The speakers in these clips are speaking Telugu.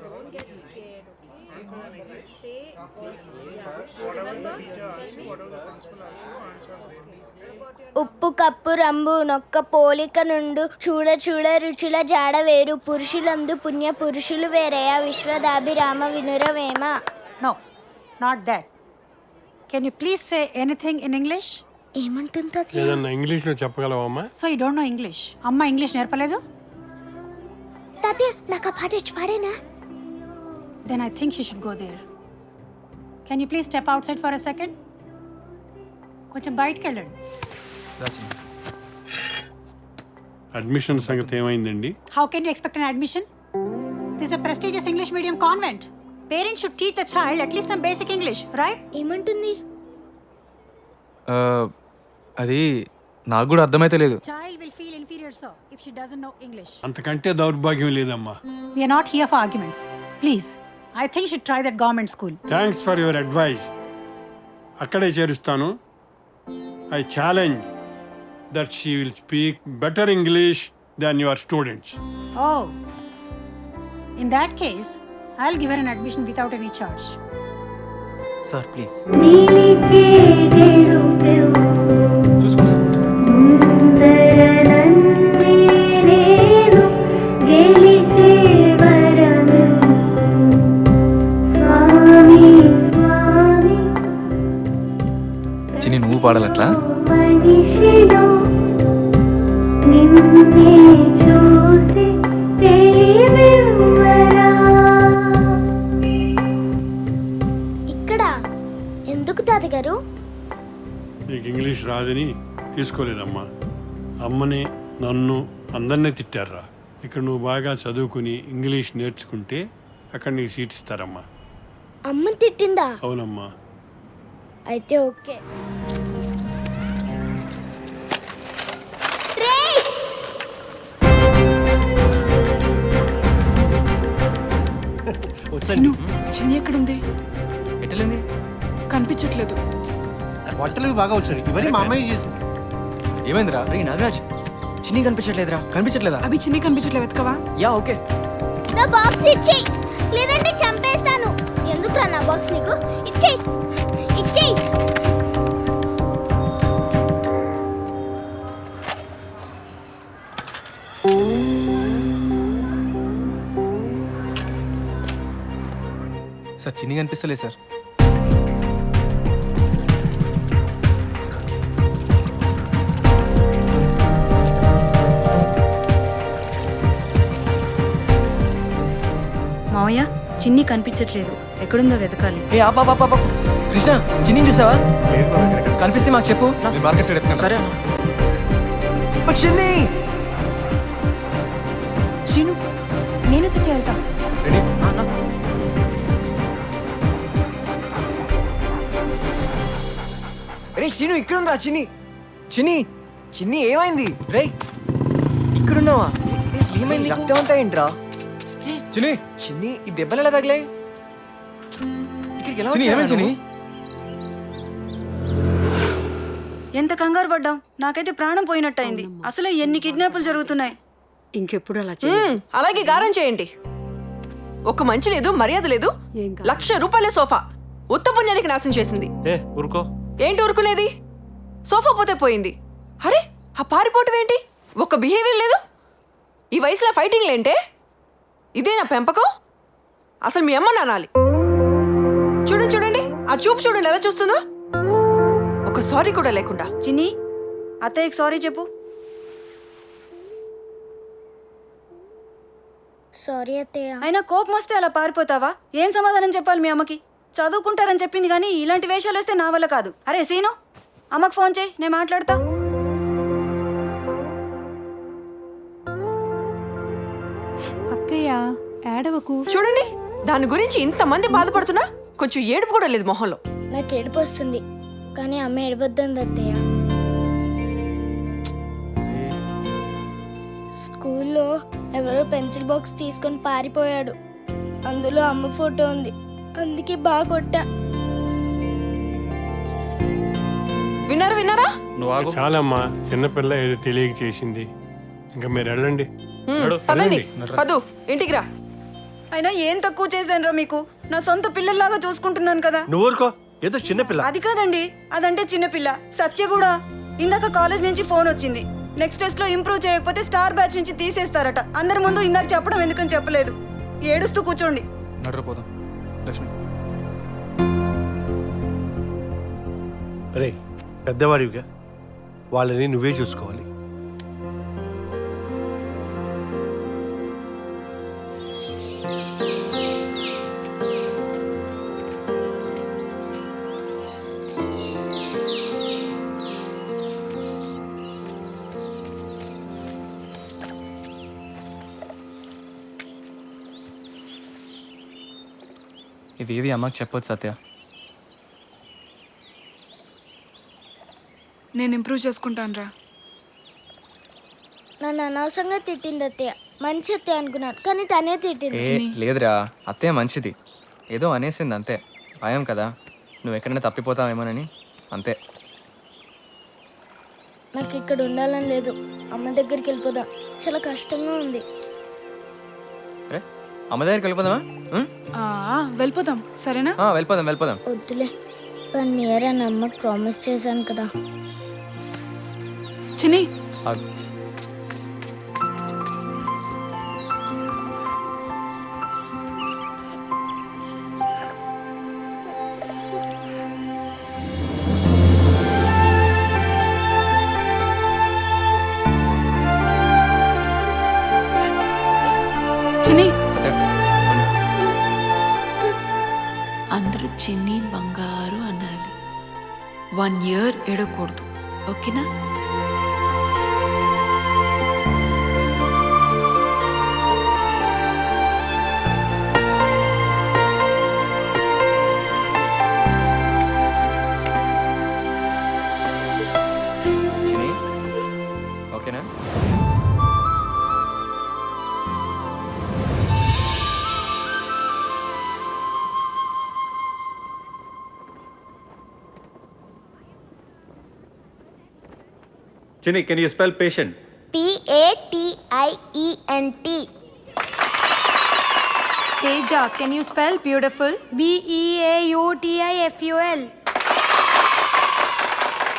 Don't get scared, okay? Say, yeah. Remember? Tell me. ఉప్పు కప్పు రంబు నొక్క పోలిక నుండు చూడ చూడ రుచుల జాడ వేరు పురుషులందు పుణ్య పురుషులు వేరయ విశ్వదాభిరామ వినురవేమ. No, not that. Can you please say anything in English? ఏమంటుందో ఏదన్నా ఇంగ్లీష్లో చెప్పగలవమ్మా? So you don't know English. అమ్మ ఇంగ్లీష్ నేర్పలేదు? తాతయ్య నాకు ఆ పాట వచ్చి పాడేనా? Then I think she should go there. Can you please step outside for a second? కొంచెం బయటికి వెళ్ళండి. అడ్మిషన్ సంగతి ఏమైందండి? How can you expect an admission? This is a prestigious English medium convent. Parents should teach the child at least some basic English, right? ఏమంటుంది? అది నాకు కూడా అర్థమైతే లేదు. Child will feel inferior so if she doesn't know English. అంతకంటే దౌర్భాగ్యం లేదమ్మా. We are not here for arguments. Please, I think you should try that government school. Thanks for your advice. అక్కడే చేరుస్తాను. I challenge that she will speak better English than your students. Oh, in that case, I'll give her an admission without any charge. Sir please చిన్ని నువ్వు పాడాలట్లా? ఇక్కడ ఎందుకు తాతగారు? నీకు ఇంగ్లీష్ రాదని తీసుకోలేదమ్మా. అమ్మని నన్ను అందరినీ తిట్టారా. ఇక్కడ నువ్వు బాగా చదువుకుని ఇంగ్లీష్ నేర్చుకుంటే అక్కడ నీకు సీట్ ఇస్తారమ్మా. అమ్మని తిట్టిందా? అవునమ్మా. అయితే ఓకే. చిన్ని ఎక్కడుంది? ఎట్లయింది? కనిపించట్లేదు. వంటలు బాగా వచ్చాడు. ఇవన్నీ మా అమ్మాయి చేసింది. ఏమైందిరా? రే నాగరాజ్, చిన్ని కనిపించట్లేదురా. కనిపించట్లేదా? అవి చిన్ని కనిపించట్లేదు, వెతకవా? Yeah okay. నా బాక్స్ ఇచ్చేయ్, లేదంటే చంపేస్తాను. ఎందుకురా నా బాక్స్ నీకు? ఇచ్చేయ్, ఇచ్చేయ్. సార్ చిన్ని కనిపిస్తలేదు సార్. మావయ్య, చిన్ని కనిపించట్లేదు. ఎక్కడుందో వెతకాలి. ఏ ఆపా కృష్ణ, చిన్ని చూసావా? కనిపిస్తే మాకు చెప్పు. నేను మార్కెట్ సైడ్ ఎత్తుకాను. సరే అన్న. చిన్ని శ్రీను, నేను సత్య వెళ్తాం. రెడీ? రే చిన్ని ఇక్కడ ఉందా? చిన్ని చిన్ని చిన్ని ఏమైంది? రే ఇక్కడున్నావా? ఏమైంది? రక్తం అంతా ఏంట్రా? చిన్ని చిన్ని ఈ దెబ్బలు ఎలా తగిలే? ఇక్కడికి ఎలా వచ్చావు? ఎంత కంగారు పడ్డాం. నాకైతే ప్రాణం పోయినట్టయింది. అసలే ఎన్ని కిడ్నాపులు జరుగుతున్నాయి. ఇంకెప్పుడు అలా అలాగే గారం చేయండి. ఒక మంచి లేదు, మర్యాద లేదు. 1,00,000 రూపాయల సోఫా ఉత్త పుణ్యానికి నాశనం చేసింది. ఊరుకో. ఏంటి ఊరుకునేది? సోఫా పోతే పోయింది. అరే ఆ పారిపోవటం ఏంటి? ఒక బిహేవియర్ లేదు. ఈ వయసులో ఫైటింగ్ ఏంటే? ఇదే నా పెంపకం? అసలు మీ అమ్మ నానాలి. చూడండి చూడండి, ఆ చూపు చూడండి ఎలా చూస్తుందో. ఒక సారీ కూడా లేకుండా. చిన్ని, అత్తయ్యకి సారీ చెప్పు. సారీ అత్తయ్య. అయినా కోపం వస్తే అలా పారిపోతావా? ఏం సమాధానం చెప్పాలి మీ అమ్మకి? చదువుకుంటారని చెప్పింది కానీ ఇలాంటి వేషాలు వేస్తే నా వల్ల కాదు. అరే సీను, అమ్మకి ఫోన్ చేయి, నేను మాట్లాడతా. అక్కయ్య ఏడవకు. చూడండి, దాని గురించి ఇంతమంది బాధపడుతున్నా కొంచెం ఏడుపు కూడా లేదు మొహంలో. నాకు ఏడుపు వస్తుంది, కానీ అమ్మ ఏడవద్దంది అత్తయ్య. స్కూల్లో ఎవరో పెన్సిల్ బాక్స్ తీసుకొని పారిపోయాడు. అందులో అమ్మ ఫోటో ఉంది. అందుకే బాగా కొట్టా. విన్నారా? చాలమ్మా, చిన్నపిల్ల ఏదో తెలియక చేసింది. ఇంకా మీరు వెళ్ళండి. పదండి. పదు ఇంటికి రా. అయినా ఏం తక్కువ చేశానురా మీకు? నా సొంత పిల్లల్లాగా చూసుకుంటున్నాను కదా. నువ్వు ఊరుకో, ఏదో చిన్నపిల్ల. అది కాదండి, అదంటే చిన్నపిల్ల. సత్య కూడా ఇందాక కాలేజ్ నుంచి ఫోన్ వచ్చింది. నెక్స్ట్ టెస్ట్ లో ఇంప్రూవ్ చేయకపోతే స్టార్ బ్యాచ్ నుంచి తీసేస్తారట. అందరి ముందు ఇందాక చెప్పడం ఎందుకని చెప్పలేదు. ఏడుస్తూ కూర్చోండి. నడరపోదాం లక్ష్మి. రే పెద్దవాడివిగా వాళ్ళని నువ్వే చూసుకోవాలి. ఇవేవి అమ్మకి చెప్పొచ్చు సత్య. నేను ఇంప్రూవ్ చేసుకుంటాను రా. నన్ను అనవసరంగా తిట్టింది అత్తయ్య. మంచి అత్తయ్య అనుకున్నాను, కానీ తనే తిట్టింది. లేదురా, అత్తయ్య మంచిది. ఏదో అనేసింది అంతే. భయం కదా, నువ్వు ఎక్కడైనా తప్పిపోతావేమోనని అంతే. నాకు ఇక్కడ ఉండాలని లేదు. అమ్మ దగ్గరికి వెళ్ళిపోదాం. చాలా కష్టంగా ఉంది. రే అమ్మ దగ్గరికి వెళ్ళిపోదామా? వెళ్ళిపోదాం, సరేనా? వెళ్ళిపోదాం వెళ్ళిపోదాం. వద్దులే, 1 year అని అమ్మకు ప్రామిస్ చేశాను కదా. చిన్ని, అందరూ చిన్ని బంగారు అనాలి. 1 year ఏడకూడదు, ఓకేనా? ఓకేనా? Chinni, can you spell patient? PATIENT. Teja, can you spell beautiful? BEAUTIFUL.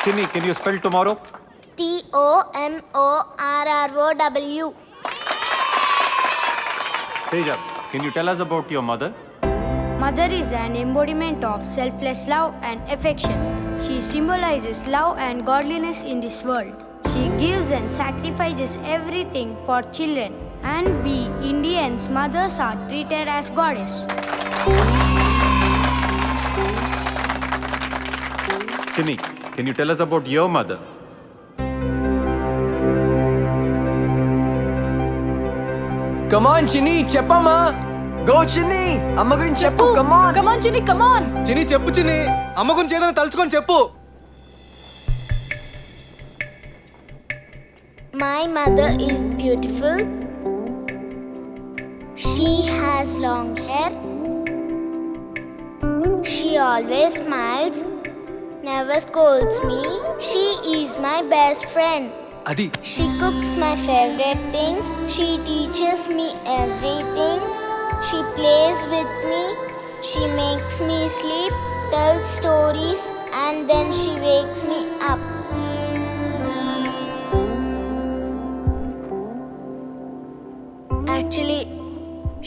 Chinni, can you spell tomorrow? TOMORROW. Teja, can you tell us about your mother? Mother is an embodiment of selfless love and affection. She symbolizes love and godliness in this world. She gives and sacrifices everything for children, and we Indians mothers are treated as goddess. Chinni, can you tell us about your mother? Come on, Chinni, చెప్పమ్మా. Go Chinni, అమ్మ గురించి చెప్పు. Come on. Come on, Chinni, come on. Chinni చెప్పు Chinni. అమ్మ గురించి ఏదైనా తలుచుకొని చెప్పు. My mother is beautiful. She has long hair. She always smiles, never scolds me. She is my best friend. Adi. She cooks my favorite things. She teaches me everything. She plays with me. She makes me sleep, tells stories, and then she wakes me up. Actually,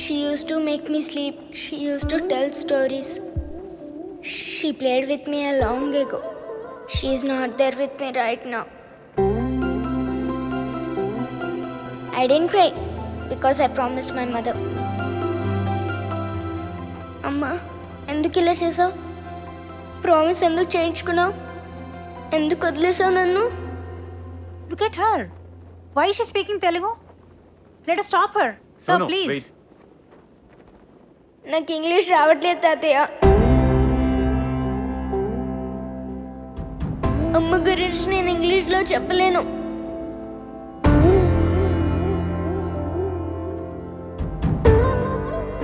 she used to make me sleep. She used to tell stories. She played with me long ago. She is not there with me right now. I didn't cry because I promised my mother. అమ్మా, ఎందుకు ఇలా చేసావు? ప్రామిస్ ఎందుకు చేయించుకున్నావు? ఎందుకు వదిలేసావు నన్ను? Look at her. Why is she speaking Telugu? Let us stop her. Sir, No, please. wait. నాకు ఇంగ్లీష్ రావట్లేదు తాతయ్య. అమ్మ గురించి నేను ఇంగ్లీష్లో చెప్పలేను.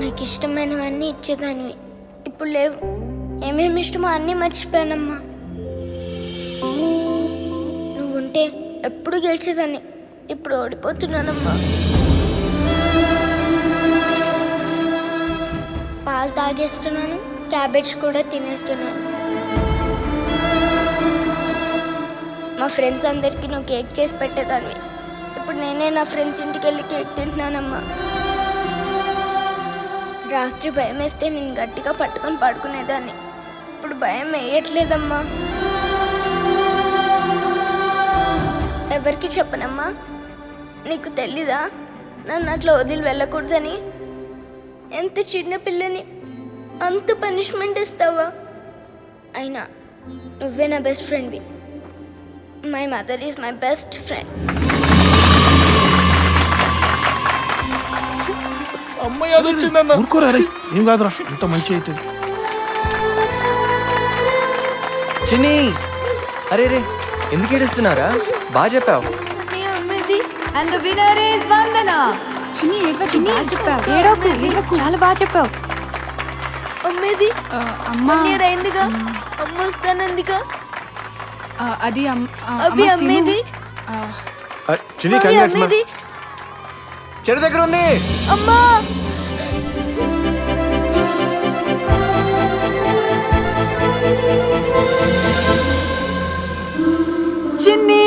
నాకు ఇష్టమైనవన్నీ ఇచ్చేదానివి, ఇప్పుడు లేవు. ఏమేమి ఇష్టమో అన్నీ మర్చిపోయానమ్మా. నువ్వుంటే ఎప్పుడు గెలిచేదాన్ని, ఇప్పుడు ఓడిపోతున్నానమ్మా. తాగేస్తున్నాను, క్యాబేజ్ కూడా తినేస్తున్నాను. మా ఫ్రెండ్స్ అందరికీ నువ్వు కేక్ చేసి పెట్టేదాన్ని. ఇప్పుడు నేనే నా ఫ్రెండ్స్ ఇంటికి వెళ్ళి కేక్ తింటున్నానమ్మా. రాత్రి భయం వేస్తే నేను గట్టిగా పట్టుకొని పడుకునేదాన్ని. ఇప్పుడు భయం వేయట్లేదమ్మా. ఎవరికి చెప్పనమ్మా? నీకు తెలీదా నన్ను అట్లా వదిలి వెళ్ళకూడదని? ఎంత చిన్న పిల్లని అంత పనిష్మెంట్ ఇస్తావా? అయినా నువ్వే నా బెస్ట్ ఫ్రెండ్వి. My mother is my best friend. అమ్మాయి అది వచ్చిందన్న. ఊరుకోరా రే, ఏం కాదురా, అంత మంచి అవుతుంది. చిన్ని, అరే రే ఎందుకు ఏడుస్తున్నారా? బాగా చెప్పావు. అండ్ ద విన్నర్ ఇస్ వందన. చిన్ని బాగా చెప్పావు. ఏడోకు చాలా బాగా చెప్పావు. అమ్మేది అమ్మా అయిందిగా, అమ్మ వస్తానందిగా. అది అవి అమ్మేది, చిన్ని అవి కంగ్రాట్స్ మా. అమ్మేది. చెడు దగ్గర ఉంది. అమ్మా చిన్ని